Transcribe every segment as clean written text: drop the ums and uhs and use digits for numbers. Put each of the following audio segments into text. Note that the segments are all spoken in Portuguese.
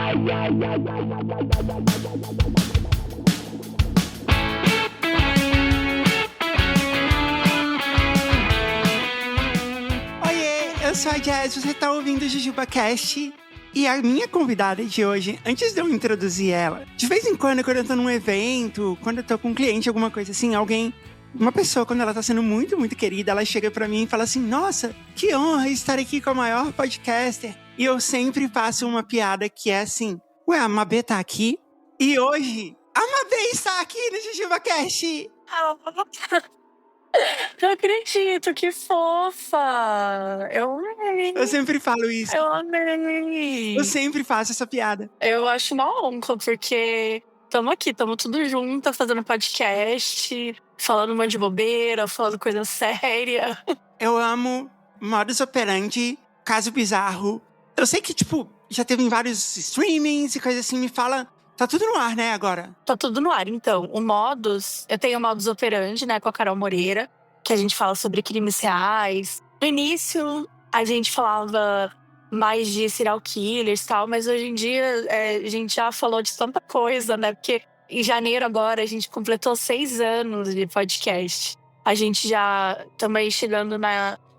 Oiê, eu sou a Jazz, você tá ouvindo o JujubaCast. E a minha convidada de hoje, antes de eu introduzir ela, de vez em quando eu tô num evento, quando eu tô com um cliente, alguma coisa assim, uma pessoa, quando ela tá sendo muito, muito querida, ela chega pra mim e fala assim, nossa, que honra estar aqui com a maior podcaster. E eu sempre faço uma piada que é assim, ué, a Mabê tá aqui? E hoje, a Mabê está aqui no JujubaCast. Não acredito, que fofa! Eu amei! Eu sempre falo isso. Eu amei! Eu sempre faço essa piada. Eu acho uma honra, porque tamo aqui, tamo tudo junto, fazendo podcast, falando um monte de bobeira, falando coisa séria. Eu amo modus operandi, caso bizarro. Eu sei que, já teve em vários streamings e coisa assim, me fala... Tá tudo no ar, né, agora? Tá tudo no ar, então. Eu tenho o Modus Operandi, né, com a Carol Moreira, que a gente fala sobre crimes reais. No início, a gente falava mais de serial killers e tal, mas hoje em dia a gente já falou de tanta coisa, né? Porque em janeiro agora a gente completou 6 anos de podcast. A gente já também chegando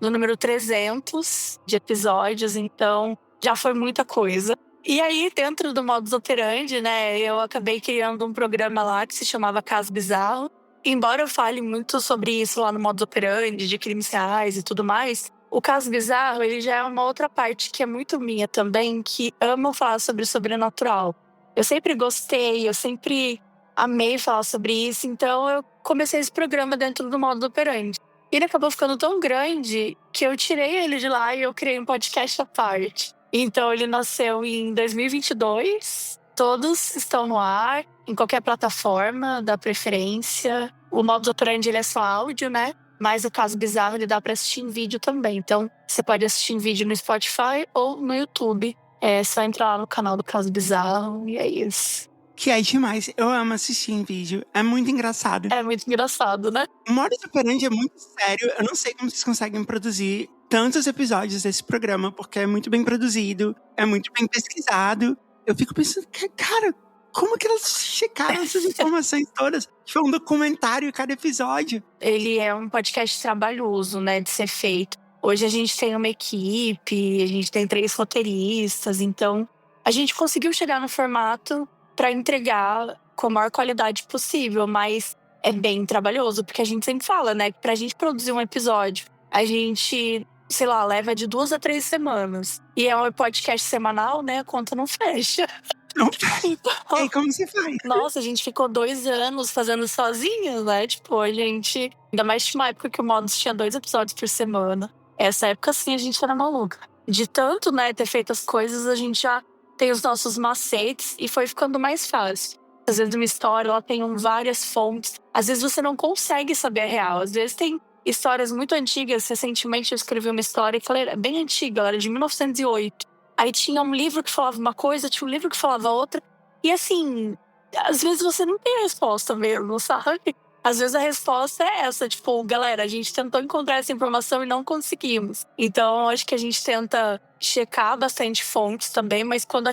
no número 300 de episódios, então já foi muita coisa. E aí, dentro do Modus Operandi, né, eu acabei criando um programa lá que se chamava Caso Bizarro. Embora eu fale muito sobre isso lá no Modus Operandi, de crimes reais e tudo mais, o Caso Bizarro, ele já é uma outra parte que é muito minha também, que amo falar sobre o sobrenatural. Eu sempre gostei, eu sempre amei falar sobre isso, então eu comecei esse programa dentro do Modus Operandi. E ele acabou ficando tão grande que eu tirei ele de lá e eu criei um podcast à parte. Então, ele nasceu em 2022. Todos estão no ar, em qualquer plataforma da preferência. O Modus Operandi, ele é só áudio, né? Mas o Caso Bizarro, ele dá pra assistir em vídeo também. Então, você pode assistir em vídeo no Spotify ou no YouTube. É só entrar lá no canal do Caso Bizarro e é isso. Que é demais. Eu amo assistir em vídeo. É muito engraçado. É muito engraçado, né? O Modus Operandi é muito sério. Eu não sei como vocês conseguem produzir tantos episódios desse programa, porque é muito bem produzido, é muito bem pesquisado. Eu fico pensando, cara, como que elas checaram essas informações todas? Foi um documentário cada episódio. Ele é um podcast trabalhoso, né, de ser feito. Hoje a gente tem uma equipe, a gente tem 3 roteiristas, então a gente conseguiu chegar no formato para entregar com a maior qualidade possível, mas é bem trabalhoso, porque a gente sempre fala, né, que pra gente produzir um episódio, a gente, sei lá, leva de 2 a 3 semanas. E é um podcast semanal, né, a conta não fecha. Não, e aí, como você faz? Nossa, a gente ficou 2 anos fazendo sozinha, né? Tipo, a gente... Ainda mais tinha uma época que o Modus tinha 2 episódios por semana. Essa época, sim, a gente era maluca. De tanto, né, ter feito as coisas, a gente já tem os nossos macetes e foi ficando mais fácil. Às vezes uma história, ela tem várias fontes. Às vezes você não consegue saber a real. Às vezes tem histórias muito antigas. Recentemente eu escrevi uma história que ela era bem antiga, ela era de 1908. Aí tinha um livro que falava uma coisa, tinha um livro que falava outra. E assim, às vezes você não tem a resposta mesmo, sabe? Às vezes a resposta é essa, tipo, galera, a gente tentou encontrar essa informação e não conseguimos. Então, acho que a gente tenta checar bastante fontes também, mas quando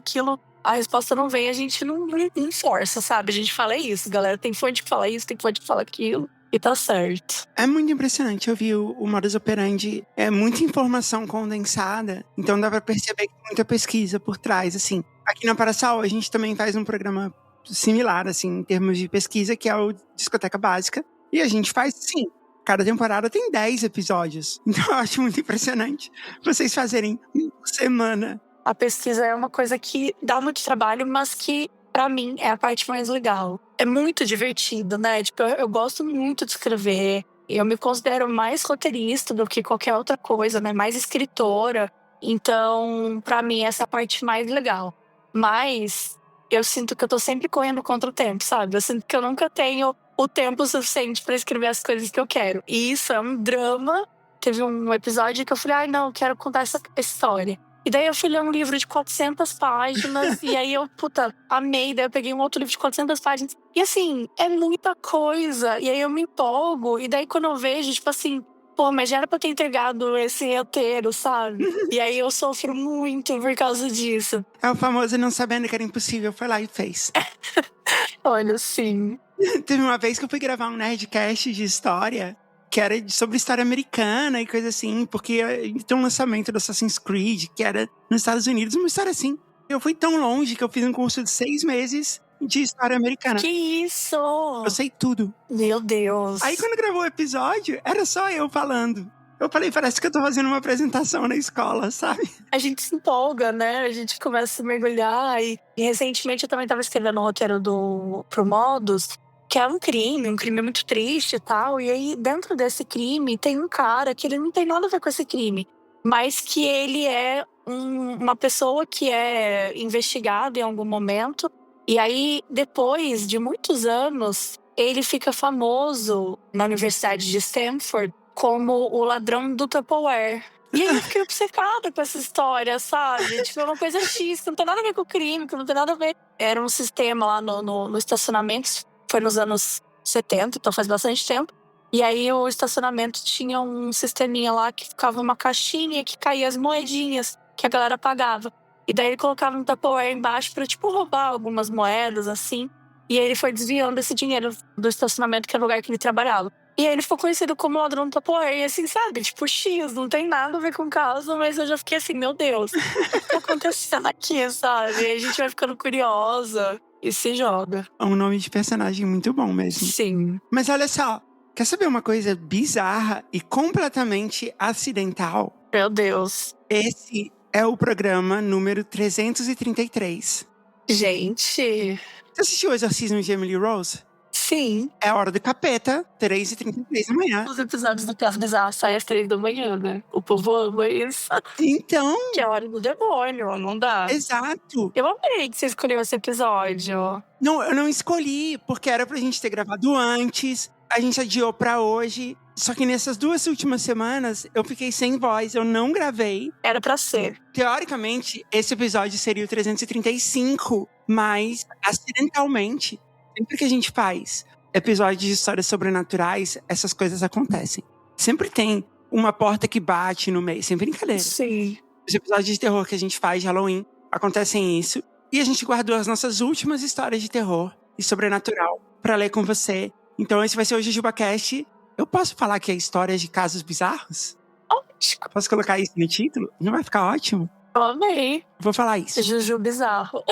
a resposta não vem, a gente não força, sabe? A gente fala, é isso, galera, tem fonte que fala isso, tem fonte que fala aquilo. E tá certo. É muito impressionante. Eu vi o Modus Operandi. É muita informação condensada. Então dá pra perceber que tem muita pesquisa por trás, assim. Aqui na Paraçal, a gente também faz um programa similar, assim, em termos de pesquisa, que é o Discoteca Básica. E a gente faz, sim. Cada temporada tem 10 episódios. Então eu acho muito impressionante vocês fazerem por semana. A pesquisa é uma coisa que dá muito trabalho, mas que, pra mim, é a parte mais legal. É muito divertido, né? Tipo, eu gosto muito de escrever. Eu me considero mais roteirista do que qualquer outra coisa, né? Mais escritora. Então, pra mim, essa é a parte mais legal. Mas eu sinto que eu tô sempre correndo contra o tempo, sabe? Eu sinto que eu nunca tenho o tempo suficiente pra escrever as coisas que eu quero. E isso é um drama. Teve um episódio que eu falei, ai, não, eu quero contar essa história. E daí eu fui ler um livro de 400 páginas, e aí eu, amei. Daí eu peguei um outro livro de 400 páginas. E assim, é muita coisa. E aí eu me empolgo. E daí quando eu vejo, tipo assim, Pô, mas já era pra ter entregado esse roteiro, sabe? E aí eu sofro muito por causa disso. É o famoso não sabendo que era impossível, foi lá e fez. Olha, sim. Teve uma vez que eu fui gravar um Nerdcast de história, que era sobre história americana e coisa assim, porque tem um lançamento do Assassin's Creed, que era nos Estados Unidos, uma história assim. Eu fui tão longe que eu fiz um curso de 6 meses de história americana. Que isso? Eu sei tudo. Meu Deus. Aí quando gravou o episódio, era só eu falando. Eu falei, parece que eu tô fazendo uma apresentação na escola, sabe? A gente se empolga, né? A gente começa a se mergulhar. E recentemente eu também tava escrevendo um roteiro pro Modus, que é um crime muito triste e tal. E aí, dentro desse crime, tem um cara que ele não tem nada a ver com esse crime, mas que ele é uma pessoa que é investigada em algum momento. E aí, depois de muitos anos, ele fica famoso na Universidade de Stanford como o ladrão do Tupperware. E aí eu fiquei obcecada com essa história, sabe? Tipo, é uma coisa X, que não tem nada a ver com o crime, que não tem nada a ver. Era um sistema lá no estacionamento, foi nos anos 70, então faz bastante tempo. E aí o estacionamento tinha um sisteminha lá que ficava uma caixinha que caía as moedinhas que a galera pagava. E daí ele colocava um Tupperware embaixo pra, tipo, roubar algumas moedas, assim. E aí ele foi desviando esse dinheiro do estacionamento, que era o lugar que ele trabalhava. E aí ele ficou conhecido como ladrão do Tupperware. E assim, sabe? Tipo, X, não tem nada a ver com o caso, mas eu já fiquei assim, meu Deus, o que tá acontecendo aqui, sabe? E aí a gente vai ficando curiosa e se joga. É um nome de personagem muito bom mesmo. Sim. Mas olha só, quer saber uma coisa bizarra e completamente acidental? Meu Deus. Esse é o programa número 333. Gente. Você assistiu o Exorcismo de Emily Rose? Sim. É a Hora do Capeta, 3h33 da manhã. Os episódios do Caso Bizarro saem às 3 da manhã, né? O povo ama isso. Então, Que é a hora do demônio, não dá. exato. Eu amei que você escolheu esse episódio. Não, eu não escolhi, porque era pra gente ter gravado antes. A gente adiou pra hoje. Só que nessas 2 últimas semanas, eu fiquei sem voz, eu não gravei. Era pra ser. Teoricamente, esse episódio seria o 335, mas acidentalmente, sempre que a gente faz episódios de histórias sobrenaturais, essas coisas acontecem. Sempre tem uma porta que bate no meio, sem brincadeira. Sim. Os episódios de terror que a gente faz de Halloween, acontecem isso. E a gente guardou as nossas últimas histórias de terror e sobrenatural pra ler com você. Então esse vai ser o JujubaCast. Eu posso falar que é histórias de casos bizarros? Ótimo. Posso colocar isso no título? Não vai ficar ótimo? Eu amei. Vou falar isso. Juju bizarro.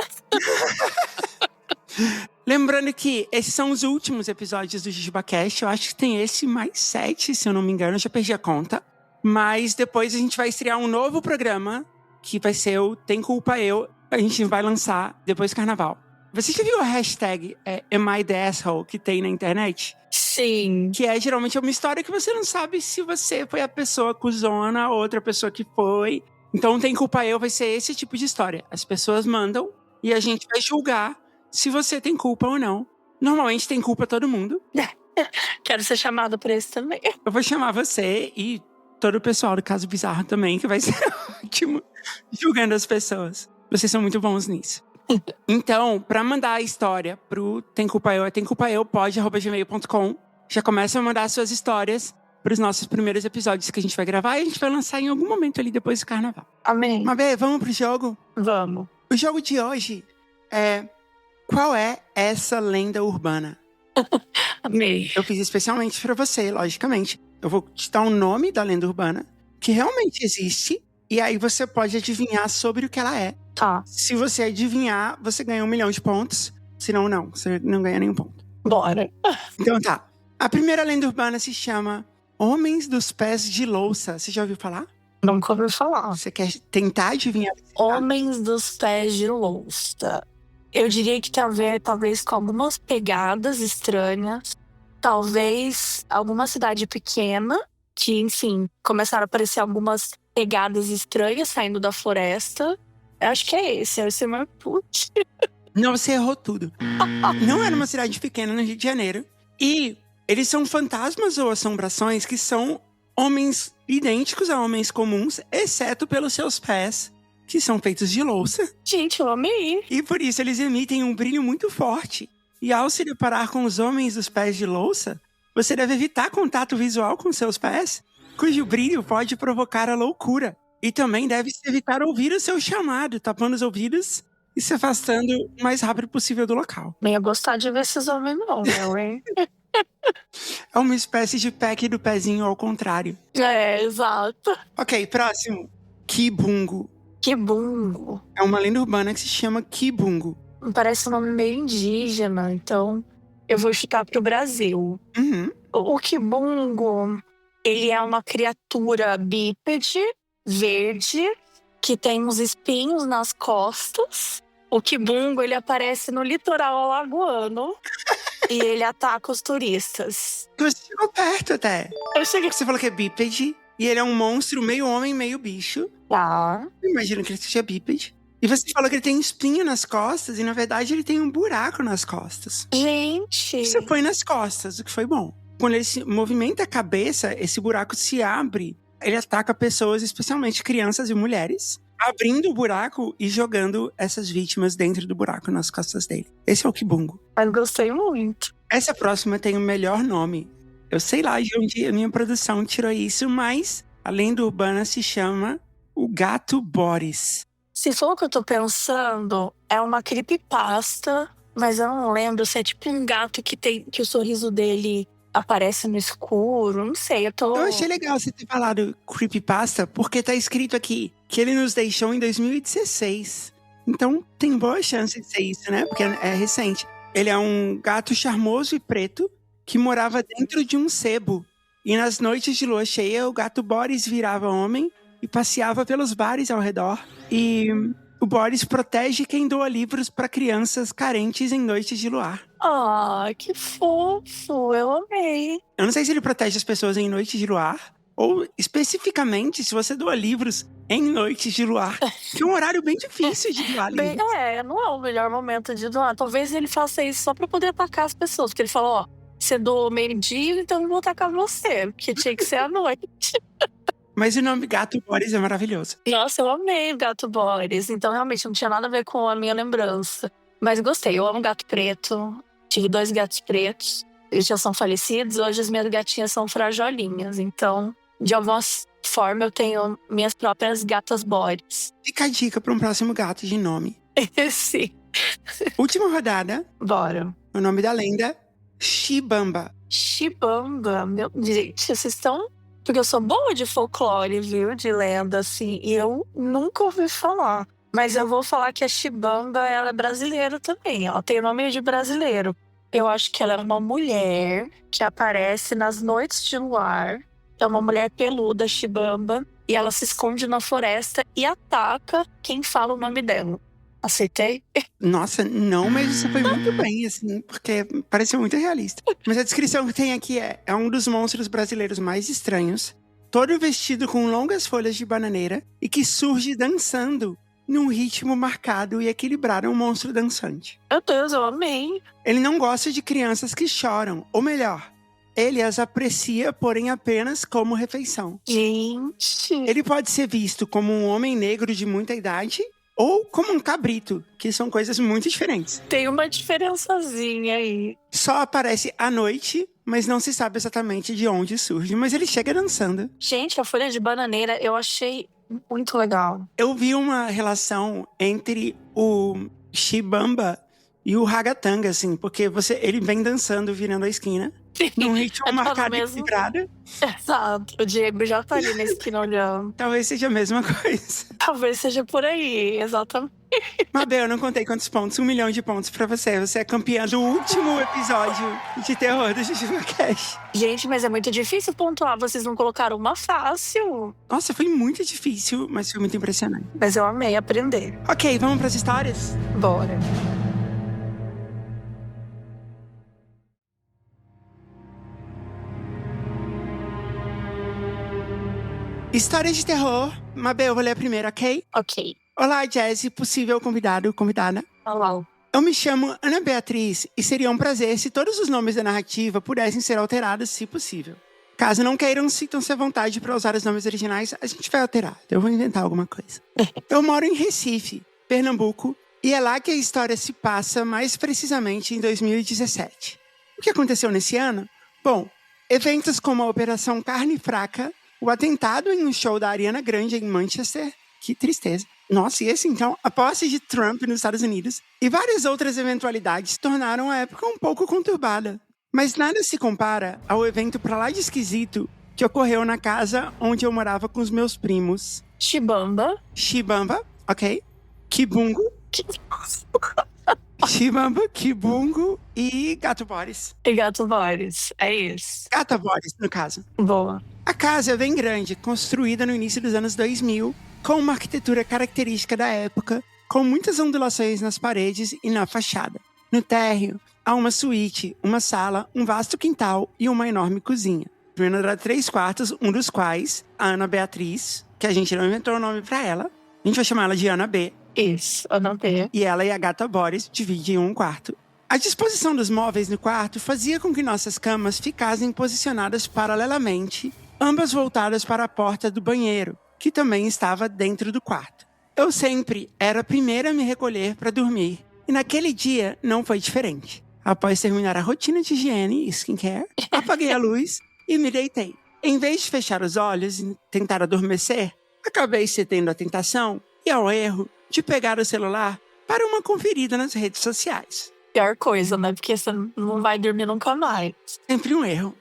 Lembrando que esses são os últimos episódios do JujubaCast. Eu acho que tem esse mais 7, se eu não me engano. Eu já perdi a conta. Mas depois a gente vai estrear um novo programa, que vai ser o Tem Culpa Eu. A gente vai lançar depois do Carnaval. Você já viu a hashtag Am I the Asshole que tem na internet? Sim. Que é geralmente uma história que você não sabe se você foi a pessoa cuzona ou outra pessoa que foi. Então, Tem Culpa Eu vai ser esse tipo de história. As pessoas mandam e a gente vai julgar se você tem culpa ou não. Normalmente tem culpa todo mundo. Quero ser chamada por esse também. Eu vou chamar você e todo o pessoal do Caso Bizarro também, que vai ser ótimo, julgando as pessoas. Vocês são muito bons nisso. Então, pra mandar a história pro Tem Culpa Eu, é temculpaeupod@gmail.com. Já começa a mandar suas histórias pros nossos primeiros episódios que a gente vai gravar e a gente vai lançar em algum momento ali depois do Carnaval. Amém. Mabê, vamos pro jogo? Vamos. O jogo de hoje é... Qual é essa lenda urbana? Amei. Eu fiz especialmente pra você, logicamente. Eu vou te dar o nome da lenda urbana, que realmente existe, e aí você pode adivinhar sobre o que ela é. Tá. Se você adivinhar, você ganha 1 milhão de pontos. Senão, não. Você não ganha nenhum ponto. Bora. Então tá. A primeira lenda urbana se chama Homens dos Pés de Louça. Você já ouviu falar? Nunca ouvi falar. Você quer tentar adivinhar? Homens dos Pés de Louça. Eu diria que talvez com algumas pegadas estranhas. Talvez alguma cidade pequena. Que, enfim, começaram a aparecer algumas pegadas estranhas saindo da floresta. Eu acho que é esse é o meu putz. Não, você errou tudo. Não era uma cidade pequena no Rio de Janeiro. E eles são fantasmas ou assombrações que são homens idênticos a homens comuns, exceto pelos seus pés, que são feitos de louça. Gente, eu amei. E por isso eles emitem um brilho muito forte. E ao se deparar com os homens dos pés de louça, você deve evitar contato visual com seus pés cujo brilho pode provocar a loucura. E também deve-se evitar ouvir o seu chamado, tapando os ouvidos e se afastando o mais rápido possível do local. Nem ia gostar de ver esses homens, não, meu, hein? É uma espécie de pack do pezinho ao contrário. É, exato. Ok, próximo. Kibungo. Kibungo. É uma lenda urbana que se chama Kibungo. Parece um nome meio indígena, então eu vou chutar pro Brasil. Uhum. O Kibungo, ele é uma criatura bípede, verde, que tem uns espinhos nas costas. O Kibungo, ele aparece no litoral alagoano e ele ataca os turistas. Você chegou perto até. Eu cheguei... Você falou que é bípede e ele é um monstro meio homem, meio bicho. Tá. Eu imagino que ele seja bípede. E você falou que ele tem espinho nas costas e, na verdade, ele tem um buraco nas costas. Gente! Você foi nas costas, o que foi bom. Quando ele se movimenta a cabeça, esse buraco se abre. Ele ataca pessoas, especialmente crianças e mulheres, abrindo o buraco e jogando essas vítimas dentro do buraco nas costas dele. Esse é o Kibungo. Mas gostei muito. Essa próxima tem o melhor nome. Eu sei lá de onde a minha produção tirou isso, mas a lenda urbana se chama o Gato Boris. Se for o que eu tô pensando, é uma creepypasta, mas eu não lembro se é tipo um gato que o sorriso dele aparece no escuro. Não sei, Eu achei legal você ter falado creepypasta, porque tá escrito aqui que ele nos deixou em 2016. Então tem boa chance de ser isso, né? Porque é recente. Ele é um gato charmoso e preto que morava dentro de um sebo. E nas noites de lua cheia, o gato Boris virava homem e passeava pelos bares ao redor. E o Boris protege quem doa livros para crianças carentes em noites de luar. Ah, que fofo, eu amei. Eu não sei se ele protege as pessoas em noites de luar, ou especificamente se você doa livros em noites de luar, que é um horário bem difícil de doar livros. Não é o melhor momento de doar. Talvez ele faça isso só pra poder atacar as pessoas, porque ele falou, ó, você doou meio-dia, então eu vou atacar você, porque tinha que ser à noite. Mas o nome Gato Boris é maravilhoso. Nossa, eu amei o Gato Boris. Então, realmente, não tinha nada a ver com a minha lembrança. Mas gostei, eu amo gato preto. Tive 2 gatos pretos. Eles já são falecidos. Hoje as minhas gatinhas são frajolinhas. Então, de alguma forma, eu tenho minhas próprias gatas Boris. Fica a dica para um próximo gato de nome. Sim. Última rodada. Bora. O nome da lenda, Shibamba. Shibamba. Gente, vocês estão... Porque eu sou boa de folclore, viu? De lenda, assim. E eu nunca ouvi falar. Mas eu vou falar que a Shibamba, ela é brasileira também. Ela tem o nome de brasileiro. Eu acho que ela é uma mulher que aparece nas noites de luar. É uma mulher peluda, Shibamba. E ela se esconde na floresta e ataca quem fala o nome dela. Acertei? Nossa, não, mas você foi muito bem, assim, porque pareceu muito realista. Mas a descrição que tem aqui é um dos monstros brasileiros mais estranhos, todo vestido com longas folhas de bananeira e que surge dançando num ritmo marcado e equilibrado, um monstro dançante. Meu Deus, eu amei. Ele não gosta de crianças que choram, ou melhor, ele as aprecia, porém apenas como refeição. Gente. Ele pode ser visto como um homem negro de muita idade ou como um cabrito, que são coisas muito diferentes. Tem uma diferençazinha aí. Só aparece à noite, mas não se sabe exatamente de onde surge. Mas ele chega dançando. Gente, a folha de bananeira eu achei muito legal. Eu vi uma relação entre o Shibamba e o Ragatanga, assim. Porque ele vem dançando, virando a esquina. Num ritmo marcado e equilibrado. Exato. O Diego já tá ali na esquina olhando. Talvez seja a mesma coisa. Talvez seja por aí, exatamente. Mabel, eu não contei quantos pontos. 1 milhão de pontos pra você. Você é campeã do último episódio de terror do JujubaCast. Gente, mas é muito difícil pontuar. Vocês não colocaram uma fácil. Nossa, foi muito difícil, mas foi muito impressionante. Mas eu amei aprender. Ok, vamos pras histórias? Bora. História de terror. Mabel, eu vou ler a primeira, ok? Ok. Olá, Jazzy, possível convidado, convidada. Olá. Eu me chamo Ana Beatriz e seria um prazer se todos os nomes da narrativa pudessem ser alterados, se possível. Caso não queiram, sintam-se à vontade para usar os nomes originais, a gente vai alterar. Eu vou inventar alguma coisa. Eu moro em Recife, Pernambuco, e é lá que a história se passa, mais precisamente em 2017. O que aconteceu nesse ano? Bom, eventos como a Operação Carne Fraca o atentado em um show da Ariana Grande em Manchester, que tristeza. Nossa, e esse então, a posse de Trump nos Estados Unidos e várias outras eventualidades tornaram a época um pouco conturbada. Mas nada se compara ao evento pra lá de esquisito que ocorreu na casa onde eu morava com os meus primos. Chibamba. Chibamba, ok? Kibungo. Chibamba, Kibungo e Gato Boris. E Gato Boris. É isso. Gata Boris, no caso. Boa. A casa é bem grande, construída no início dos anos 2000, com uma arquitetura característica da época, com muitas ondulações nas paredes e na fachada. No térreo, há uma suíte, uma sala, um vasto quintal e uma enorme cozinha. Primeiro era 3 quartos, um dos quais, a Ana Beatriz, que a gente não inventou o nome pra ela. A gente vai chamar ela de Ana B. Isso, eu não tenho. E ela e a Gata Boris dividem um quarto. A disposição dos móveis no quarto fazia com que nossas camas ficassem posicionadas paralelamente, ambas voltadas para a porta do banheiro, que também estava dentro do quarto. Eu sempre era a primeira a me recolher para dormir, e naquele dia não foi diferente. Após terminar a rotina de higiene e skincare, apaguei a luz e me deitei. Em vez de fechar os olhos e tentar adormecer, acabei cedendo à tentação e ao erro de pegar o celular para uma conferida nas redes sociais. Pior coisa, né? Porque você não vai dormir nunca mais. Sempre um erro.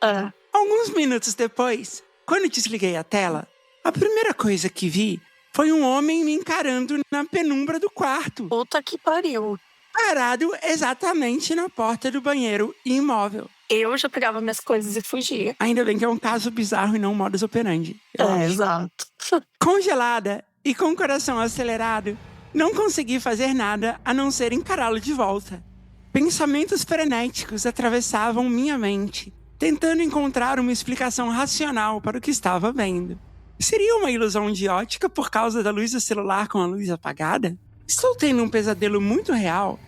É. Alguns minutos depois, quando desliguei a tela, a primeira coisa que vi foi um homem me encarando na penumbra do quarto, Puta que pariu. parado exatamente na porta do banheiro imóvel. Eu já pegava minhas coisas e fugia. Ainda bem que é um caso bizarro e não um modus operandi. Exato. Congelada e com o coração acelerado, não consegui fazer nada a não ser encará-lo de volta. Pensamentos frenéticos atravessavam minha mente, tentando encontrar uma explicação racional para o que estava vendo. Seria uma ilusão de ótica por causa da luz do celular com a luz apagada? Estou tendo um pesadelo muito real?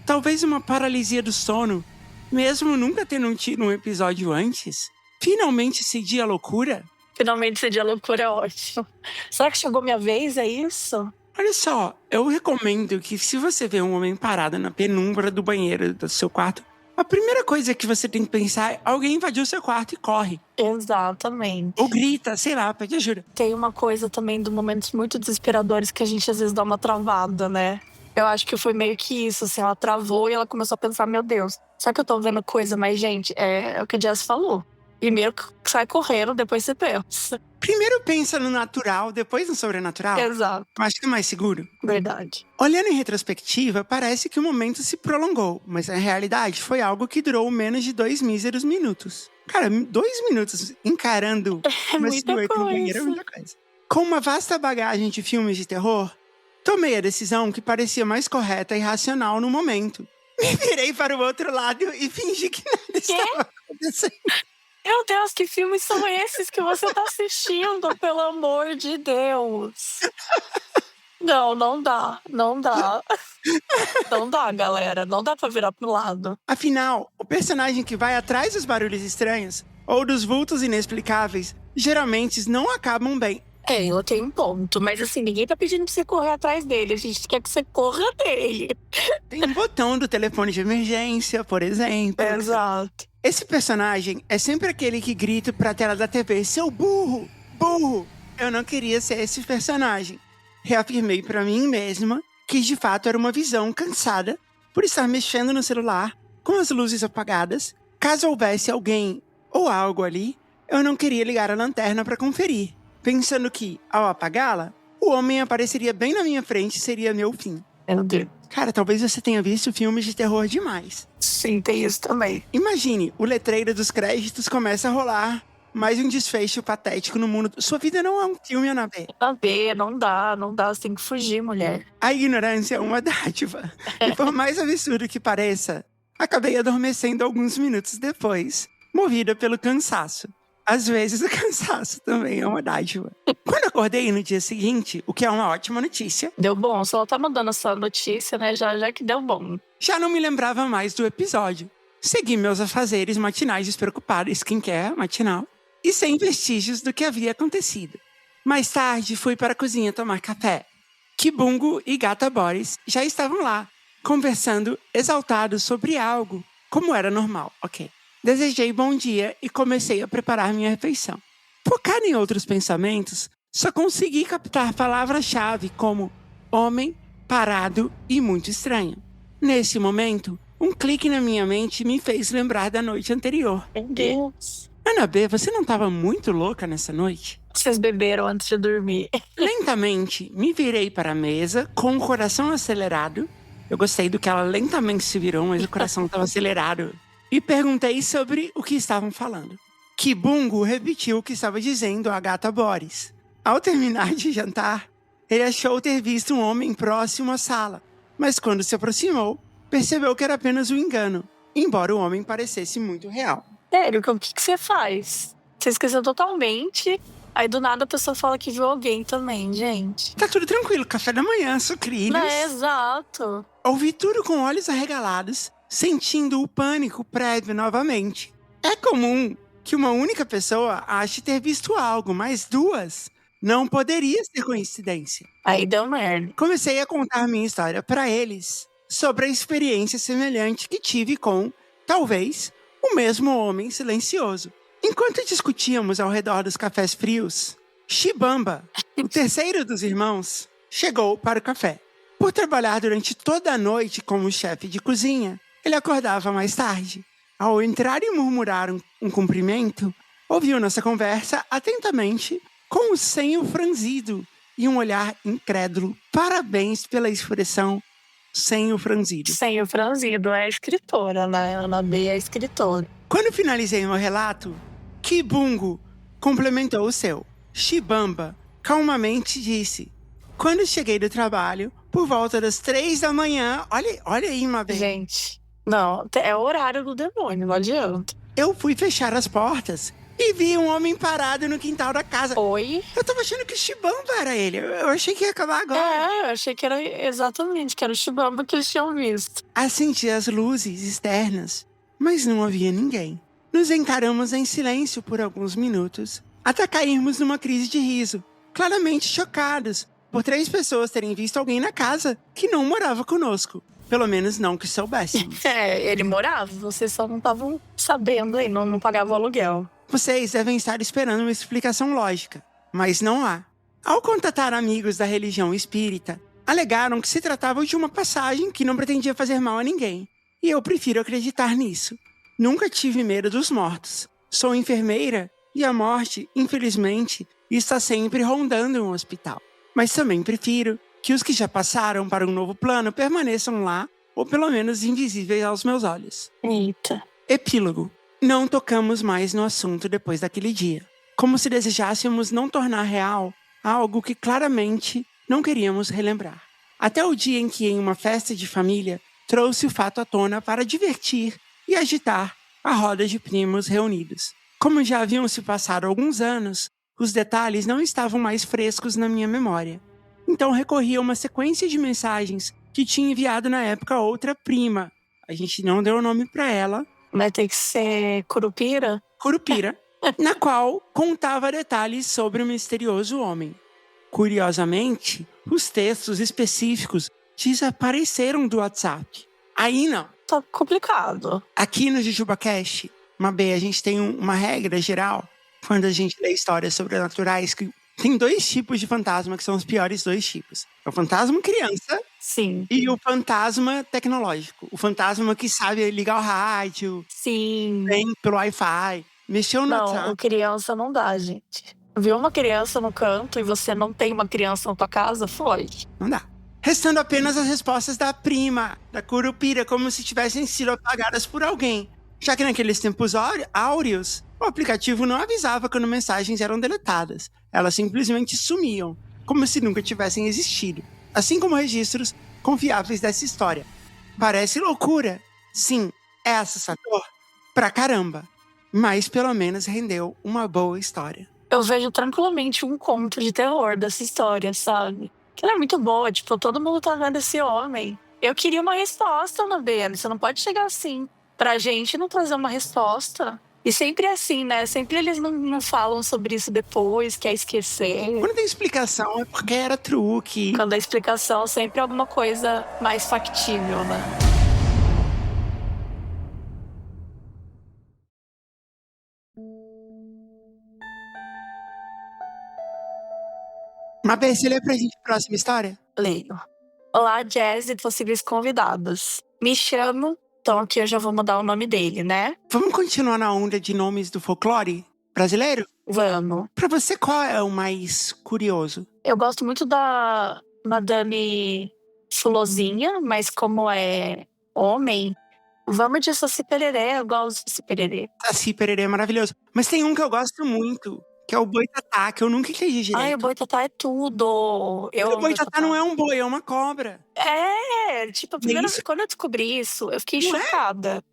Talvez uma paralisia do sono, mesmo nunca tendo tido um episódio antes? Finalmente cedi à loucura? Finalmente esse dia loucura é ótimo. Será que chegou minha vez? É isso? Olha só, eu recomendo que se você vê um homem parado na penumbra do banheiro do seu quarto, a primeira coisa que você tem que pensar é alguém invadiu seu quarto e corre. Exatamente. Ou grita, sei lá, pede ajuda. Tem uma coisa também de momentos muito desesperadores que a gente às vezes dá uma travada, né? Eu acho que foi meio que isso, assim, ela travou e ela começou a pensar, meu Deus, será que eu tô vendo coisa? Mas, gente, é o que a Jess falou. Primeiro sai correndo, depois você pensa. Primeiro pensa no natural, depois no sobrenatural. Exato, Eu acho que é mais seguro. verdade. Olhando em retrospectiva, parece que o momento se prolongou, mas na realidade foi algo que durou menos de 2 míseros minutos. Cara, 2 minutos encarando É uma muita silhueta no banheiro é coisa. muita coisa. Com uma vasta bagagem de filmes de terror, tomei a decisão que parecia mais correta e racional no momento. Me virei para o outro lado e fingi que nada estava acontecendo. Meu Deus, que filmes são esses que você tá assistindo, pelo amor de Deus? Não, não dá, não dá. Não dá, galera, não dá pra virar pro lado. Afinal, o personagem que vai atrás dos barulhos estranhos ou dos vultos inexplicáveis geralmente não acabam bem. Ela tem um ponto, mas assim, ninguém tá pedindo pra você correr atrás dele, a gente quer que você corra dele. Tem um botão do telefone de emergência, por exemplo. Exato. Esse personagem é sempre aquele que grita pra tela da TV, seu burro, burro. Eu não queria ser esse personagem. Reafirmei pra mim mesma que de fato era uma visão cansada por estar mexendo no celular com as luzes apagadas. Caso houvesse alguém ou algo ali, eu não queria ligar a lanterna pra conferir, pensando que, ao apagá-la, o homem apareceria bem na minha frente e seria meu fim. Meu Deus. Cara, talvez você tenha visto filmes de terror demais. Sim, tem isso também. Imagine, o letreiro dos créditos começa a rolar. Mais um desfecho patético no mundo. Sua vida não é um filme, Anabê. Não ver, não dá, você tem que fugir, mulher. A ignorância é uma dádiva. E por mais absurdo que pareça, acabei adormecendo alguns minutos depois, movida pelo cansaço. Às vezes o cansaço também é uma dádiva. Quando acordei no dia seguinte, o que é uma ótima notícia, Deu bom, se ela tá mandando essa notícia, né, já que deu bom. já não me lembrava mais do episódio. Segui meus afazeres matinais despreocupado, skincare matinal, e sem vestígios do que havia acontecido. Mais tarde, fui para a cozinha tomar café. Kibungo e Gata Boris já estavam lá, conversando exaltados sobre algo, como era normal, ok. Desejei bom dia e comecei a preparar minha refeição. Focado em outros pensamentos, só consegui captar palavras-chave como homem, parado e muito estranho. Nesse momento, um clique na minha mente me fez lembrar da noite anterior. Meu Deus. Ana B, você não estava muito louca nessa noite? Vocês beberam antes de dormir. Lentamente, me virei para a mesa, com o coração acelerado. Eu gostei do que ela lentamente se virou, mas o coração estava acelerado. E perguntei sobre o que estavam falando. Kibungo repetiu o que estava dizendo a gata Boris. Ao terminar de jantar, ele achou ter visto um homem próximo à sala, mas quando se aproximou, percebeu que era apenas um engano, embora o homem parecesse muito real. Sério, o que você faz? Você esqueceu totalmente. Aí do nada a pessoa fala que viu alguém também, gente. Tá tudo tranquilo, café da manhã, sucrilhos. Não é exato. Ouvi tudo com olhos arregalados, sentindo o pânico prévio novamente. É comum que uma única pessoa ache ter visto algo, mas duas não poderia ser coincidência. Aí deu merda. Comecei a contar minha história para eles sobre a experiência semelhante que tive com, talvez, o mesmo homem silencioso. Enquanto discutíamos ao redor dos cafés frios, Shibamba, o terceiro dos irmãos, chegou para o café. Por trabalhar durante toda a noite como chefe de cozinha, ele acordava mais tarde. Ao entrar e murmurar um cumprimento, ouviu nossa conversa atentamente, com o senho franzido e um olhar incrédulo. Parabéns pela expressão senho franzido. Senho franzido é escritora, né? Ana B é escritora. Quando finalizei meu relato, Kibungo complementou o seu. Shibamba calmamente disse: quando cheguei do trabalho, por volta das 3 da manhã, olha aí, Mabê. Gente, não, é o horário do demônio, não adianta. Eu fui fechar as portas e vi um homem parado no quintal da casa. Oi? Eu tava achando que o Shibamba era ele. Eu achei que ia acabar agora. É, eu achei que era exatamente, que era o Shibamba que eles tinham visto. Acendi as luzes externas, mas não havia ninguém. Nos encaramos em silêncio por alguns minutos, até cairmos numa crise de riso, claramente chocados por 3 pessoas terem visto alguém na casa que não morava conosco. Pelo menos não que soubéssemos. É, ele morava, vocês só não estavam sabendo aí, não pagavam aluguel. Vocês devem estar esperando uma explicação lógica, mas não há. Ao contatar amigos da religião espírita, alegaram que se tratava de uma passagem que não pretendia fazer mal a ninguém. E eu prefiro acreditar nisso. Nunca tive medo dos mortos. Sou enfermeira e a morte, infelizmente, está sempre rondando um hospital. Mas também prefiro que os que já passaram para um novo plano permaneçam lá, ou pelo menos invisíveis aos meus olhos. Eita. Epílogo. Não tocamos mais no assunto depois daquele dia. Como se desejássemos não tornar real algo que claramente não queríamos relembrar. Até o dia em que, em uma festa de família, trouxe o fato à tona para divertir e agitar a roda de primos reunidos. Como já haviam se passado alguns anos, os detalhes não estavam mais frescos na minha memória. Então recorri a uma sequência de mensagens que tinha enviado na época a outra prima. A gente não deu o nome para ela. Vai ter que ser Curupira? Curupira, na qual contava detalhes sobre o misterioso homem. Curiosamente, os textos específicos desapareceram do WhatsApp. Aí não. Tá complicado. Aqui no JujubaCast, Mabê, a gente tem uma regra geral, quando a gente lê histórias sobrenaturais, que tem 2 tipos de fantasma, que são os piores 2 tipos. É o fantasma criança. Sim. E o fantasma tecnológico. O fantasma que sabe ligar o rádio. Sim. Vem pelo Wi-Fi. Mexeu no WhatsApp. Não, criança não dá, gente. Viu uma criança no canto e você não tem uma criança na tua casa? Foi. Não dá. Restando apenas as respostas da prima, da Curupira, como se tivessem sido apagadas por alguém. Já que naqueles tempos áureos, o aplicativo não avisava quando mensagens eram deletadas. Elas simplesmente sumiam, como se nunca tivessem existido. Assim como registros confiáveis dessa história. Parece loucura. Sim, é assustador pra caramba. Mas pelo menos rendeu uma boa história. Eu vejo tranquilamente um conto de terror dessa história, sabe? Que ela é muito boa, tipo, todo mundo tá vendo esse homem. Eu queria uma resposta, Ana B. Você não pode chegar assim pra gente não trazer uma resposta. E sempre é assim, né? Sempre eles não falam sobre isso depois, quer esquecer. Quando tem explicação é porque era truque. Quando a explicação sempre é alguma coisa mais factível, né? Mabê, você lê pra gente a próxima história? Leio. Olá, Jazz e possíveis convidados. Me chamo... Então aqui eu já vou mudar o nome dele, né? Vamos continuar na onda de nomes do folclore brasileiro? Vamos. Pra você, qual é o mais curioso? Eu gosto muito da Madame Fulozinha, mas como é homem, vamos de Saci Pererê. Eu gosto de Saci Pererê. Saci Pererê é maravilhoso. Mas tem um que eu gosto muito, que é o Boitatá, que eu nunca entendi direito. Ai, o Boitatá é tudo. Eu O amo Boitatá não é um boi, é uma cobra. tipo, a primeira isso? quando eu descobri isso, eu fiquei Não é? chocada.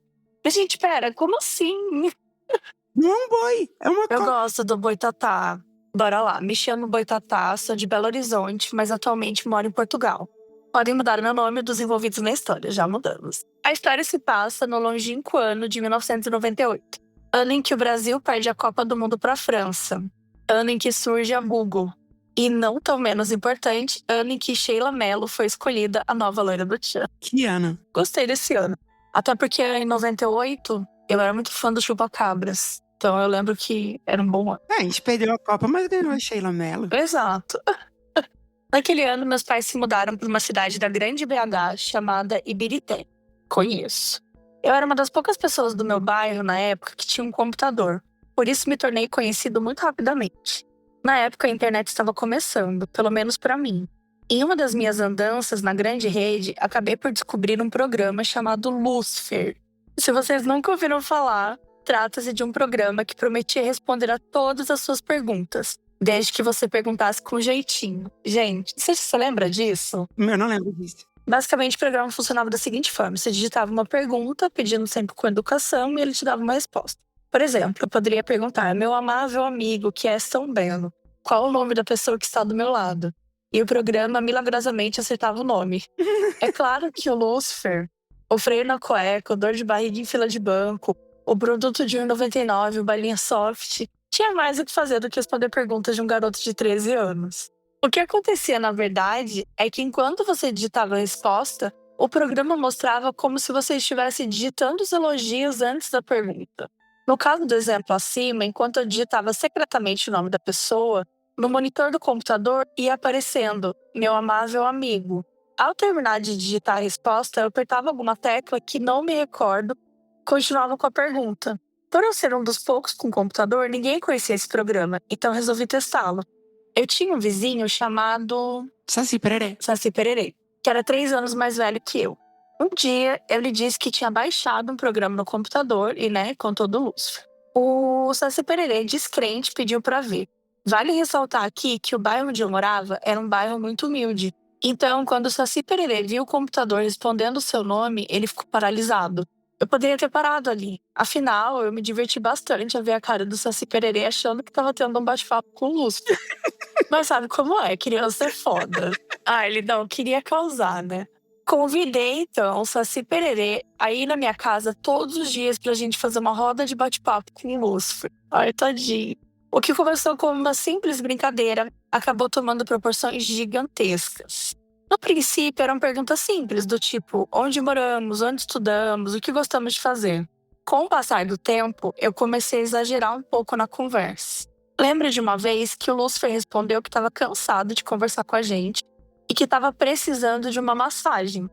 Mas, gente, pera, como assim? Não é um boi, é uma Eu cobra. gosto do Boitatá. Bora lá, me chamo Boitatá, sou de Belo Horizonte, mas atualmente moro em Portugal. Podem mudar meu nome dos envolvidos na história, já mudamos. A história se passa no longínquo ano de 1998. Ano em que o Brasil perde a Copa do Mundo para a França. Ano em que surge a Google. E não tão menos importante, ano em que Sheila Mello foi escolhida a nova loira do Tchan. Que ano? Gostei desse ano. Até porque em 98, eu era muito fã do Chupacabras. Então eu lembro que era um bom ano. A gente perdeu a Copa, mas ganhou a Sheila Mello. Exato. Naquele ano, meus pais se mudaram para uma cidade da grande BH chamada Ibirité. Conheço. Eu era uma das poucas pessoas do meu bairro na época que tinha um computador. Por isso me tornei conhecido muito rapidamente. Na época, a internet estava começando, pelo menos para mim. Em uma das minhas andanças na grande rede, acabei por descobrir um programa chamado Lucifer. Se vocês nunca ouviram falar, trata-se de um programa que prometia responder a todas as suas perguntas, desde que você perguntasse com jeitinho. Gente, você lembra disso? Eu não lembro disso. Basicamente, o programa funcionava da seguinte forma: você digitava uma pergunta, pedindo sempre com educação, e ele te dava uma resposta. Por exemplo, eu poderia perguntar: meu amável amigo, que és tão belo, qual o nome da pessoa que está do meu lado? E o programa milagrosamente acertava o nome. É claro que o Lucifer, o freio na cueca, o dor de barriga em fila de banco, o produto de R$ 1,99, o balinha soft, tinha mais o que fazer do que responder perguntas de um garoto de 13 anos. O que acontecia, na verdade, é que enquanto você digitava a resposta, o programa mostrava como se você estivesse digitando os elogios antes da pergunta. No caso do exemplo acima, enquanto eu digitava secretamente o nome da pessoa, no monitor do computador ia aparecendo "meu amável amigo". Ao terminar de digitar a resposta, eu apertava alguma tecla que não me recordo, continuava com a pergunta. Por eu ser um dos poucos com computador, ninguém conhecia esse programa, então resolvi testá-lo. Eu tinha um vizinho chamado Saci Pererê. Saci Pererê, que era 3 anos mais velho que eu. Um dia, eu lhe disse que tinha baixado um programa no computador e, contou do Lúcifer. O Saci Pererê, descrente, pediu para ver. Vale ressaltar aqui que o bairro onde eu morava era um bairro muito humilde. Então, quando o Saci Pererê viu o computador respondendo o seu nome, ele ficou paralisado. Eu poderia ter parado ali. Afinal, eu me diverti bastante a ver a cara do Saci Pererê achando que estava tendo um bate-papo com o Lúcifer. Mas sabe como é? Criança é foda. Ele não queria causar, né? Convidei, então, o Saci Pererê a ir na minha casa todos os dias pra gente fazer uma roda de bate-papo com o Lúcifer. Ai, tadinho. O que começou como uma simples brincadeira acabou tomando proporções gigantescas. No princípio, eram perguntas simples, do tipo: onde moramos, onde estudamos, o que gostamos de fazer. Com o passar do tempo, eu comecei a exagerar um pouco na conversa. Lembro de uma vez que o Lúcifer respondeu que estava cansado de conversar com a gente e que estava precisando de uma massagem.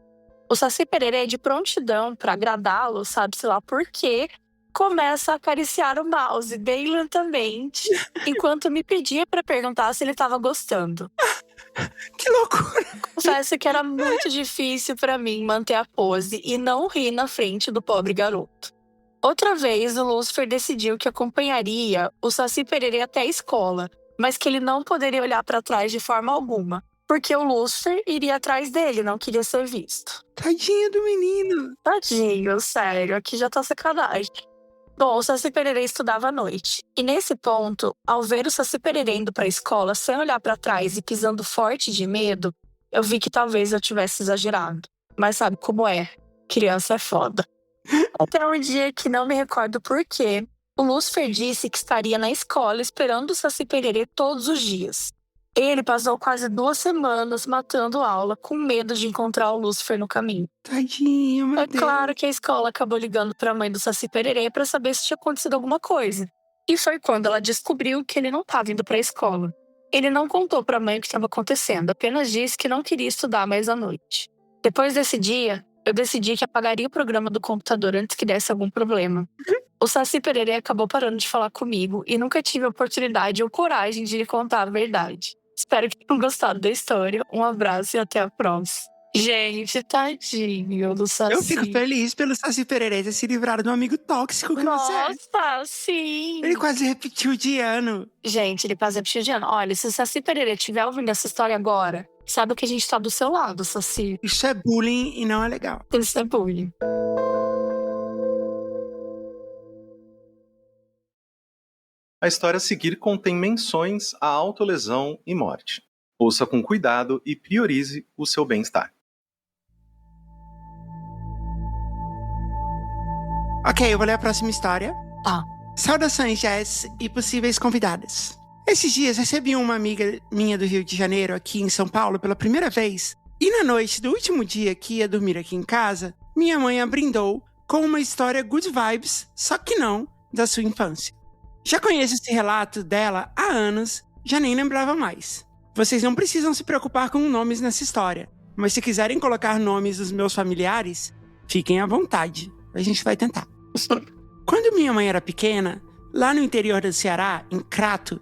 O Saci Pererê, de prontidão para agradá-lo, sabe-se lá por quê, começa a acariciar o mouse bem lentamente, enquanto me pedia para perguntar se ele estava gostando. Que loucura! Confesso que era muito difícil para mim manter a pose e não rir na frente do pobre garoto. Outra vez, o Lúcifer decidiu que acompanharia o Saci Pererê até a escola, mas que ele não poderia olhar para trás de forma alguma, porque o Lúcifer iria atrás dele, não queria ser visto. Tadinho do menino. Tadinho, sério, aqui já tá sacanagem. Bom, o Saci Pererê estudava à noite, e nesse ponto, ao ver o Saci Pererê indo para a escola sem olhar para trás e pisando forte de medo, eu vi que talvez eu tivesse exagerado. Mas sabe como é? Criança é foda. Até um dia que não me recordo por quê, o Lúcifer disse que estaria na escola esperando o Saci Pererê todos os dias. Ele passou quase 2 semanas matando aula com medo de encontrar o Lúcifer no caminho. Tadinho, meu É Deus. claro que a escola acabou ligando para a mãe do Saci Pererê para saber se tinha acontecido alguma coisa. E foi quando ela descobriu que ele não estava indo para a escola. Ele não contou pra mãe o que estava acontecendo, apenas disse que não queria estudar mais à noite. Depois desse dia, eu decidi que apagaria o programa do computador antes que desse algum problema. O Saci Pererê acabou parando de falar comigo e nunca tive a oportunidade ou coragem de lhe contar a verdade. Espero que tenham gostado da história. Um abraço e até a próxima. Gente, tadinho do Saci. Eu fico feliz pelo Saci Pererê ter se livrado de um amigo tóxico que você é. Nossa, sim! Ele quase repetiu de ano. Gente, ele quase repetiu de ano. Olha, se o Saci Pererê estiver ouvindo essa história agora, sabe que a gente tá do seu lado, Saci. Isso é bullying e não é legal. Isso é bullying. A história a seguir contém menções à autolesão e morte. Ouça com cuidado e priorize o seu bem-estar. Ok, eu vou ler a próxima história. Tá. Saudações, Jess e possíveis convidadas. Esses dias recebi uma amiga minha do Rio de Janeiro aqui em São Paulo pela primeira vez. E na noite do último dia que ia dormir aqui em casa, minha mãe a brindou com uma história good vibes, só que não da sua infância. Já conheço esse relato dela há anos, já nem lembrava mais. Vocês não precisam se preocupar com nomes nessa história, mas se quiserem colocar nomes dos meus familiares, fiquem à vontade. A gente vai tentar. Quando minha mãe era pequena, lá no interior do Ceará, em Crato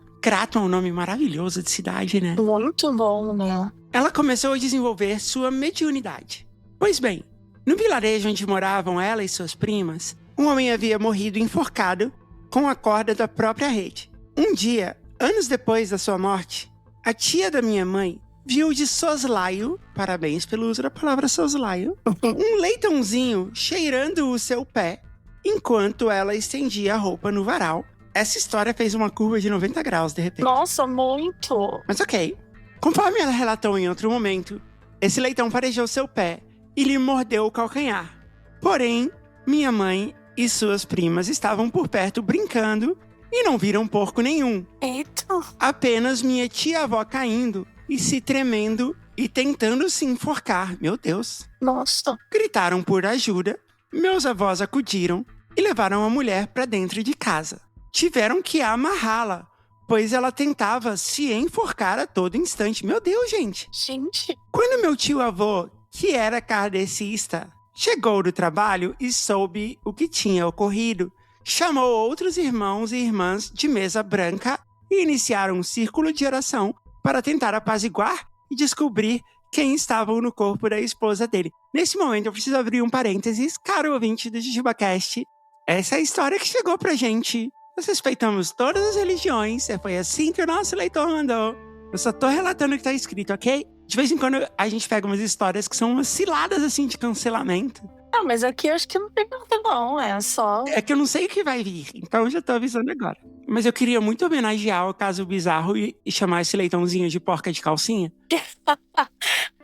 é um nome maravilhoso de cidade, né? Muito bom, né? Ela começou a desenvolver sua mediunidade. Pois bem, no vilarejo onde moravam ela e suas primas, um homem havia morrido enforcado com a corda da própria rede. Um dia, anos depois da sua morte, a tia da minha mãe viu de soslaio, parabéns pelo uso da palavra soslaio, um leitãozinho cheirando o seu pé enquanto ela estendia a roupa no varal. Essa história fez uma curva de 90 graus, de repente. Nossa, muito! Mas ok. Conforme ela relatou em outro momento, esse leitão farejou seu pé e lhe mordeu o calcanhar. Porém, minha mãe e suas primas estavam por perto brincando e não viram porco nenhum. Eita! Apenas minha tia-avó caindo e se tremendo e tentando se enforcar. Meu Deus! Nossa! Gritaram por ajuda, meus avós acudiram e levaram a mulher para dentro de casa. Tiveram que amarrá-la, pois ela tentava se enforcar a todo instante. Meu Deus, gente! Gente! Quando meu tio-avô, que era kardecista, chegou do trabalho e soube o que tinha ocorrido, chamou outros irmãos e irmãs de mesa branca e iniciaram um círculo de oração para tentar apaziguar e descobrir quem estava no corpo da esposa dele. Nesse momento, eu preciso abrir um parênteses. Caro ouvinte do JujubaCast, essa é a história que chegou pra gente. Nós respeitamos todas as religiões, foi assim que o nosso leitor mandou. Eu só tô relatando o que tá escrito, ok? De vez em quando a gente pega umas histórias que são umas ciladas assim de cancelamento. Ah, mas aqui eu acho que não tem nada não, é só... É que eu não sei o que vai vir, então eu já tô avisando agora. Mas eu queria muito homenagear o caso bizarro e chamar esse leitãozinho de porca de calcinha.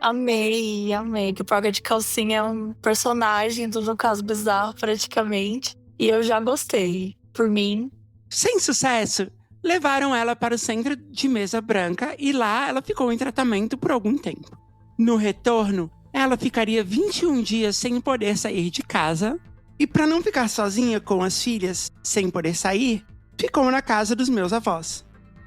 Amei. Que o Porca de Calcinha é um personagem do caso bizarro, praticamente. E eu já gostei. Por mim... Sem sucesso, levaram ela para o centro de mesa branca e lá ela ficou em tratamento por algum tempo. No retorno, ela ficaria 21 dias sem poder sair de casa e, para não ficar sozinha com as filhas sem poder sair, ficou na casa dos meus avós.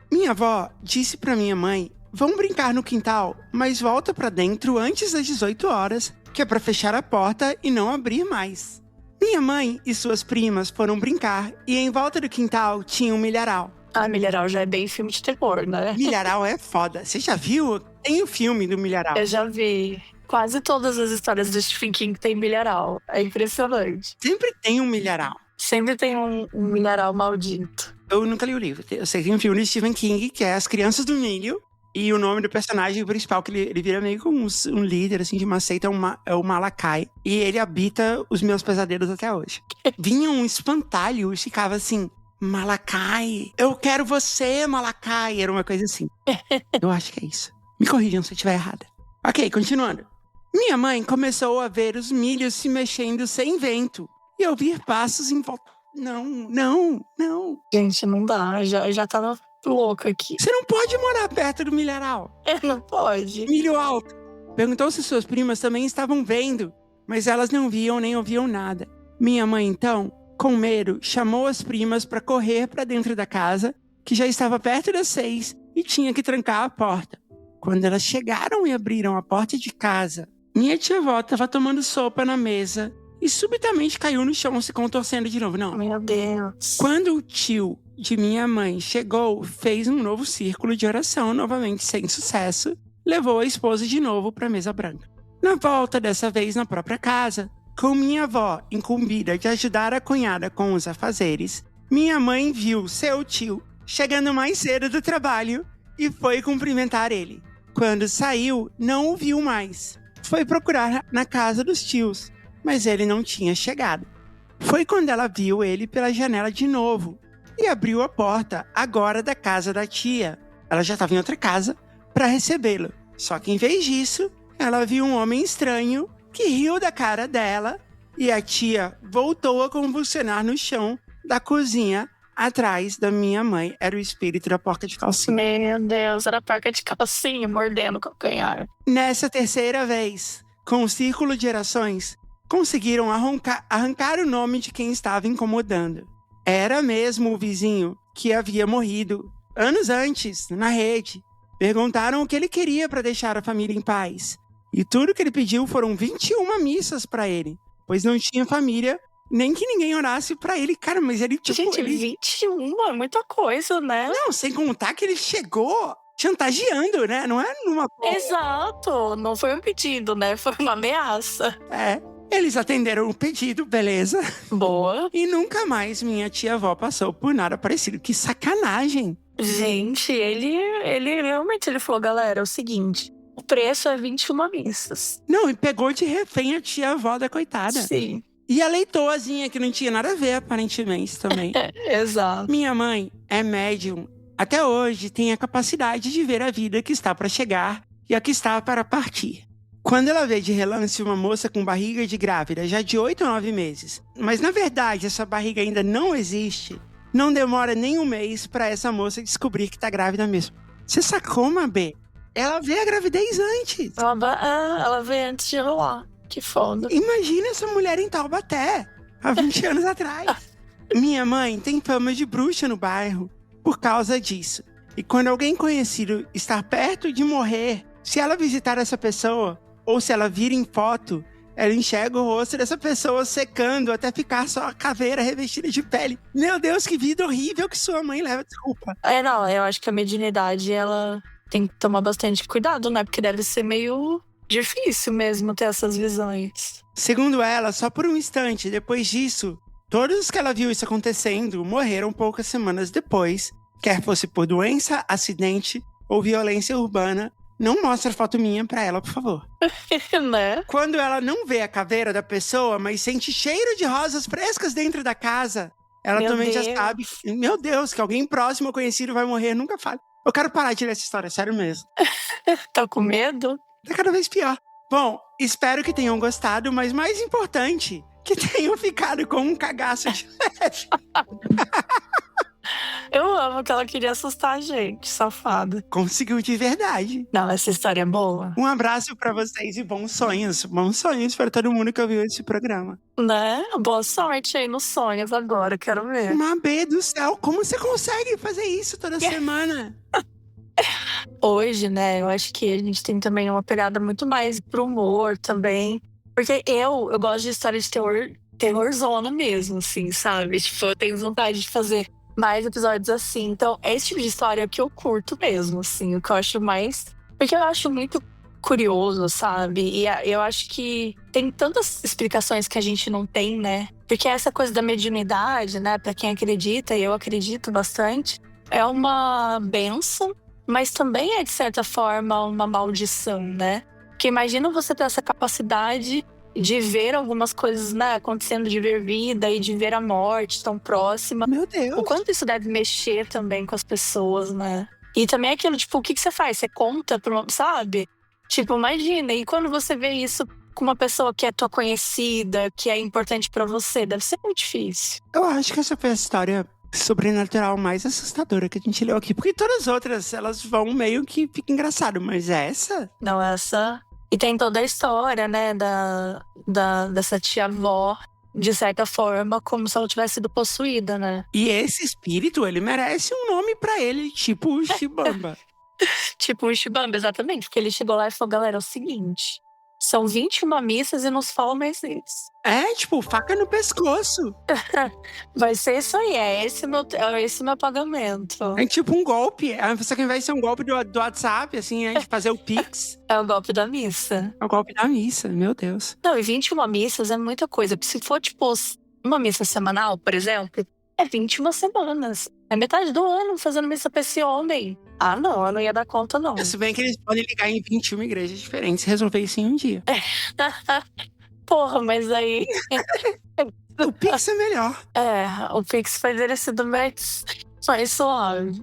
Minha avó disse para minha mãe: vão brincar no quintal, mas volta para dentro antes das 18 horas, que é para fechar a porta e não abrir mais. Minha mãe e suas primas foram brincar e em volta do quintal tinha um milharal. Ah, milharal já é bem filme de terror, né? Milharal é foda. Você já viu? Tem o filme do milharal. Eu já vi. Quase todas as histórias do Stephen King tem milharal. É impressionante. Sempre tem um milharal. Sempre tem um milharal maldito. Eu nunca li o livro. Eu sei que tem um filme de Stephen King, que é As Crianças do Milho. E o nome do personagem principal, que ele vira meio como um líder, assim, de uma seita, é o Malakai. E ele habita os meus pesadelos até hoje. Vinha um espantalho e ficava assim: Malakai, eu quero você, Malakai. Era uma coisa assim. Eu acho que é isso. Me corrijam se eu estiver errada. Ok, continuando. Minha mãe começou a ver os milhos se mexendo sem vento e ouvir passos em volta. Não. Gente, não dá. Já tava louca aqui. Você não pode morar perto do milharal. Não pode. Milho alto. Perguntou se suas primas também estavam vendo, mas elas não viam nem ouviam nada. Minha mãe, então, com medo, chamou as primas para correr para dentro da casa, que já estava perto das 6, e tinha que trancar a porta. Quando elas chegaram e abriram a porta de casa, minha tia-avó estava tomando sopa na mesa e subitamente caiu no chão se contorcendo de novo. Não. Meu Deus. Quando o tio de minha mãe chegou, fez um novo círculo de oração, novamente sem sucesso, levou a esposa de novo para a mesa branca. Na volta, dessa vez na própria casa, com minha avó incumbida de ajudar a cunhada com os afazeres, minha mãe viu seu tio chegando mais cedo do trabalho e foi cumprimentar ele. Quando saiu, não o viu mais. Foi procurar na casa dos tios, mas ele não tinha chegado. Foi quando ela viu ele pela janela de novo e abriu a porta, agora da casa da tia. Ela já estava em outra casa para recebê-lo. Só que em vez disso, ela viu um homem estranho que riu da cara dela e a tia voltou a convulsionar no chão da cozinha atrás da minha mãe. Era o espírito da porca de calcinha. Meu Deus, era a porca de calcinha mordendo o calcanhar. Nessa terceira vez, com o círculo de orações, conseguiram arrancar o nome de quem estava incomodando. Era mesmo o vizinho que havia morrido anos antes, na rede. Perguntaram o que ele queria para deixar a família em paz. E tudo que ele pediu foram 21 missas para ele, pois não tinha família, nem que ninguém orasse para ele. Cara, mas ele, tipo... Gente, 21 é muita coisa, né? Não, sem contar que ele chegou chantageando, né? Não é numa... Exato, não foi um pedido, né? Foi uma ameaça. É, eles atenderam o pedido, beleza. Boa. E nunca mais minha tia-avó passou por nada parecido. Que sacanagem. Gente, ele realmente falou, galera, é o seguinte, o preço é 21 missas. Não, e pegou de refém a tia-avó da coitada. Sim. E a leitoazinha, que não tinha nada a ver, aparentemente, também. Exato. Minha mãe é médium. Até hoje tem a capacidade de ver a vida que está para chegar e a que está para partir. Quando ela vê de relance uma moça com barriga de grávida, já de 8 ou 9 meses, mas na verdade essa barriga ainda não existe, não demora nem um mês para essa moça descobrir que tá grávida mesmo. Você sacou, Mabê? Ela vê a gravidez antes. Ela vê antes de rolar. Que foda. Imagina essa mulher em Taubaté, há 20 anos atrás. Minha mãe tem fama de bruxa no bairro por causa disso. E quando alguém conhecido está perto de morrer, se ela visitar essa pessoa, ou se ela vir em foto, ela enxerga o rosto dessa pessoa secando até ficar só a caveira revestida de pele. Meu Deus, que vida horrível que sua mãe leva, desculpa. Não, eu acho que a mediunidade, ela tem que tomar bastante cuidado, né? Porque deve ser meio difícil mesmo ter essas visões. Segundo ela, só por um instante, depois disso, todos os que ela viu isso acontecendo morreram poucas semanas depois, quer fosse por doença, acidente ou violência urbana. Não mostra foto minha pra ela, por favor. Né? Quando ela não vê a caveira da pessoa, mas sente cheiro de rosas frescas dentro da casa, ela também já sabe, meu Deus, que alguém próximo ou conhecido vai morrer, nunca fale. Eu quero parar de ler essa história, sério mesmo. Tá com medo? Tá cada vez pior. Bom, espero que tenham gostado, mas mais importante, que tenham ficado com um cagaço de leve. Eu amo que ela queria assustar a gente, safada. Conseguiu de verdade. Não, essa história é boa. Um abraço pra vocês e bons sonhos. Bons sonhos pra todo mundo que ouviu esse programa. Né? Boa sorte aí nos sonhos agora, quero ver. Mabê do céu, como você consegue fazer isso toda semana? Hoje, né, eu acho que a gente tem também uma pegada muito mais pro humor também. Porque eu gosto de história de terrorzona mesmo, assim, sabe? Tipo, eu tenho vontade de fazer mais episódios assim. Então, é esse tipo de história que eu curto mesmo, assim. O que eu acho mais... Porque eu acho muito curioso, sabe? E eu acho que tem tantas explicações que a gente não tem, né? Porque essa coisa da mediunidade, né? Pra quem acredita, e eu acredito bastante, é uma bênção, mas também é, de certa forma, uma maldição, né? Porque imagina você ter essa capacidade de ver algumas coisas, né, acontecendo, de ver vida e de ver a morte tão próxima. Meu Deus! O quanto isso deve mexer também com as pessoas, né? E também aquilo, tipo, o que você faz? Você conta pra uma, sabe? Tipo, imagina, e quando você vê isso com uma pessoa que é tua conhecida, que é importante pra você, deve ser muito difícil. Eu acho que essa foi a história sobrenatural mais assustadora que a gente leu aqui. Porque todas as outras, elas vão meio que fica engraçado, mas essa... Não, essa... E tem toda a história, né, dessa tia-avó, de certa forma, como se ela tivesse sido possuída, né? E esse espírito, ele merece um nome pra ele, tipo Chibamba. Tipo o Ishibamba, exatamente. Porque ele chegou lá e falou, galera, é o seguinte. São 21 missas e não se fala mais isso. É, tipo, faca no pescoço. Vai ser isso aí, é esse meu pagamento. É tipo um golpe. Só que ao invés de ser um golpe do WhatsApp, assim, de fazer o Pix, É o golpe da missa. é o golpe da missa, meu Deus. Não, e 21 missas é muita coisa. Porque se for, tipo, uma missa semanal, por exemplo, é 21 semanas. É metade do ano fazendo missa pra esse homem. Ah, não, eu não ia dar conta, não. Se bem que eles podem ligar em 21 igrejas diferentes e resolver isso em um dia. Porra, mas aí. O Pix é melhor. O Pix poderia ter sido mais suave.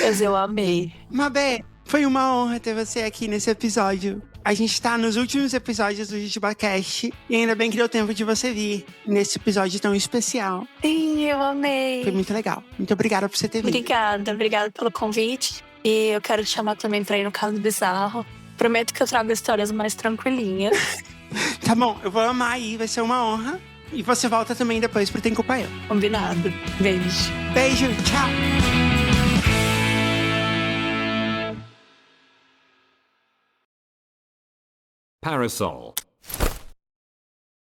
Mas eu amei. Mabê, foi uma honra ter você aqui nesse episódio. A gente tá nos últimos episódios do JujubaCast e ainda bem que deu tempo de você vir nesse episódio tão especial. Sim, eu amei. Foi muito legal. Muito obrigada por você ter vindo. Obrigada pelo convite. E eu quero te chamar também pra ir no Caso Bizarro. Prometo que eu trago histórias mais tranquilinhas. Tá bom, eu vou amar aí, vai ser uma honra. E você volta também depois pro Tem Culpa Eu. Combinado. Beijo. Beijo, tchau. Parasol.